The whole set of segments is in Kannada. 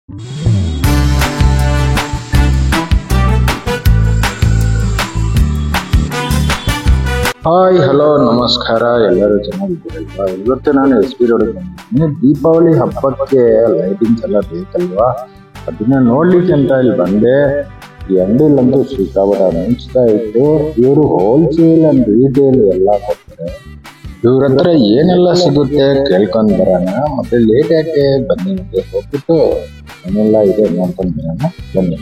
ಹಾಯ್ ಹಲೋ ನಮಸ್ಕಾರ, ಎಲ್ಲರೂ ಚೆನ್ನಾಗಿದ್ದೀರಲ್ವಾ? ಇವತ್ತು ನಾನು SP ರೋಡ್ ಬಂದಿದ್ದೀನಿ. ದೀಪಾವಳಿ ಹಬ್ಬಕ್ಕೆ ಲೈಟಿಂಗ್ಸ್ ಎಲ್ಲ ಬೇಕಲ್ವಾ, ಅದನ್ನ ನೋಡ್ಲಿಕ್ಕೆ ಅಂತ ಇಲ್ಲಿ ಬಂದೆ. ಈ ಅಂಗಡಿಲಂತೂ ಸಿಕ್ಕಾಪಟ್ಟ ಮಿಂಚ್ತಾ ಇತ್ತು. ಇವರು ಹೋಲ್ಸೇಲ್ ಅಂಡ್ ರಿಟೇಲ್ ಎಲ್ಲ ಕೊಡ್ತಾರೆ. ಇವ್ರ ಹತ್ರ ಏನೆಲ್ಲ ಸಿಗುತ್ತೆ ಕೇಳ್ಕೊಂಡ್ ಬರೋಣ. ಮತ್ತೆ ಲೇಟ್ ಯಾಕೆ ಬನ್ನಿ, ಹೋಗ್ಬಿಟ್ಟು ಏನೆಲ್ಲ ಇದೆ ನೋಡ್ಕೊಂಡ್ ಬರೋಣ ಬನ್ನಿ.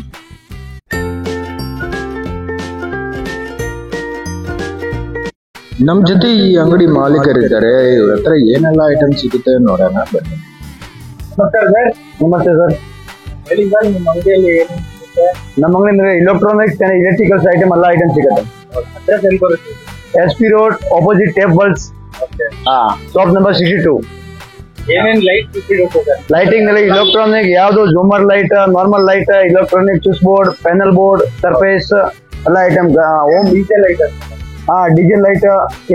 ನಮ್ ಜೊತೆ ಈ ಅಂಗಡಿ ಮಾಲೀಕರಿದ್ದಾರೆ. ಇವ್ರ ಹತ್ರ ಏನೆಲ್ಲ ಐಟಮ್ ಸಿಗುತ್ತೆ ನೋಡೋಣ ಬನ್ನಿ. ನಮಸ್ಕಾರ ಸರ್. ನಮಸ್ತೆ ಸರ್. ಹೇಳಿ ಸರ್, ನಿಮ್ಮ ಅಂಗಡಿಯಲ್ಲಿ ಏನು ಸಿಗುತ್ತೆ? ನಮ್ಮ ಅಂಗಡಿಯಲ್ಲಿ ಎಲೆಕ್ಟ್ರಾನಿಕ್ಸ್ ಅಂಡ್ ಎಲೆಕ್ಟ್ರಿಕಲ್ಸ್ ಐಟಮ್ ಎಲ್ಲ ಐಟಮ್ ಸಿಗುತ್ತೆ. ಅಡ್ರೆಸ್ ಎಲ್ಲಿ ಬರುತ್ತೆ? SP road opposite tape worlds, shop number 62. ಏನೇನು ಲೈಟ್ ಸಿಗುತ್ತೆ? ಲೈಟಿಂಗ್ ನಲ್ಲಿ ಎಲೆಕ್ಟ್ರಾನಿಕ್ ಯಾವುದು ಜೂಮರ್ light, normal light, electronic switch board, panel board, surface ಎಲ್ಲ item. Home diesel light, diesel light,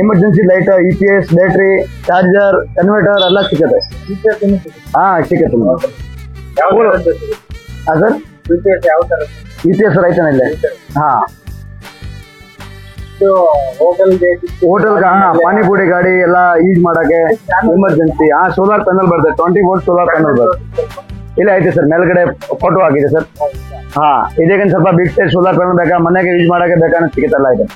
emergency light, EPS, battery, charger, converter ಎಲ್ಲ ಸಿಗುತ್ತೆ. ಸಿಗುತ್ತೆ ಸರ್. EPS ರೈತನ ಇಲ್ಲೇ. ಹೋಟೆಲ್ ಪಾನಿಪುರಿ ಗಾಡಿ ಎಲ್ಲ ಯೂಸ್ ಮಾಡಕ್ಕೆ ಎಮರ್ಜೆನ್ಸಿ. ಸೋಲಾರ್ ಪ್ಯಾನಲ್ ಬರ್ತದೆ, 20 ವೋಲ್ಟ್ ಸೋಲಾರ್ ಪ್ಯಾನಲ್ ಬರ್ತದೆ. ಇಲ್ಲ ಐತೆ ಸರ್, ಮೇಲ್ಗಡೆ ಫೋಟೋ ಆಗಿದೆ ಸರ್. ಇದಕ್ಕೆ ಸ್ವಲ್ಪ ಬಿಗ್ ಸೈಜ್ ಸೋಲಾರ್ ಪ್ಯಾನಲ್ ಬೇಕಾ, ಮನೆಗೆ ಯೂಸ್ ಮಾಡಕ್ಕೆ ಬೇಕಾದ್ರೆ ಸಿಗುತ್ತಲ್ಲ ಇದೆ.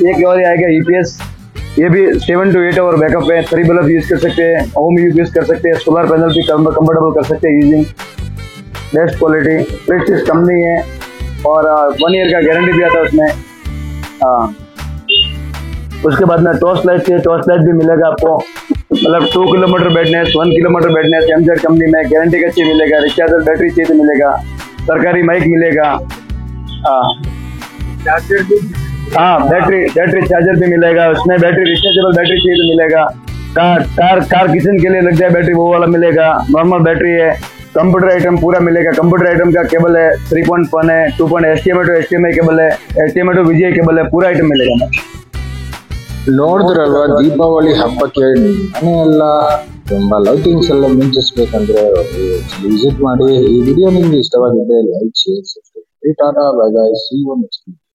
एक लेवल आएगा EPS, ये भी 7 to 8 आवर बैकअप है. 3 बल्ब यूज कर सकते हैं, होम यूज कर सकते हैं, सोलर पैनल भी कंफर्टेबल कर सकते हैं using. Best quality, Prestige company है और 1 ईयर का गारंटी भी आता है उसमें. उसके बाद में टॉर्च लाइट चाहिए, टॉर्च लाइट भी मिलेगा आपको. मतलब 2 किलोमीटर बैठनेस, 1 किलोमीटर बैठनेस MZ कंपनी में गारंटी का चाहिए मिलेगा. रिचार्जर बैटरी चाहिए तो मिलेगा. सरकारी माइक मिलेगा. बैटरी चार्जर भी मिलेगा. उसमें बैटरी रिचार्जेबल बैटरी चाहिए तो मिलेगा. कार किचन के लिए लग जाए बैटरी, वो वाला मिलेगा. नॉर्मल बैटरी है. कंप्यूटर आइटम पूरा मिलेगा. कंप्यूटर आइटम का केबल है, 3.1 है, 2. HDMI to HDMI केबल है, HDMI to VGA केबल है, पूरा आइटम मिलेगा. ನೋಡಿದ್ರಲ್ವಾ, ದೀಪಾವಳಿ ಹಬ್ಬಕ್ಕೆ ಮನೆ ಎಲ್ಲ ತುಂಬಾ ಲೈಟಿಂಗ್ಸ್ ಎಲ್ಲ ಮಿಂಚಿಸ್ಬೇಕಂದ್ರೆ ವಿಸಿಟ್ ಮಾಡಿ. ಈ ವಿಡಿಯೋ ನಿಮ್ಗೆ ಇಷ್ಟವಾಗಿದ್ದರೆ like, share, subscribe. Tata, bye bye, see you next.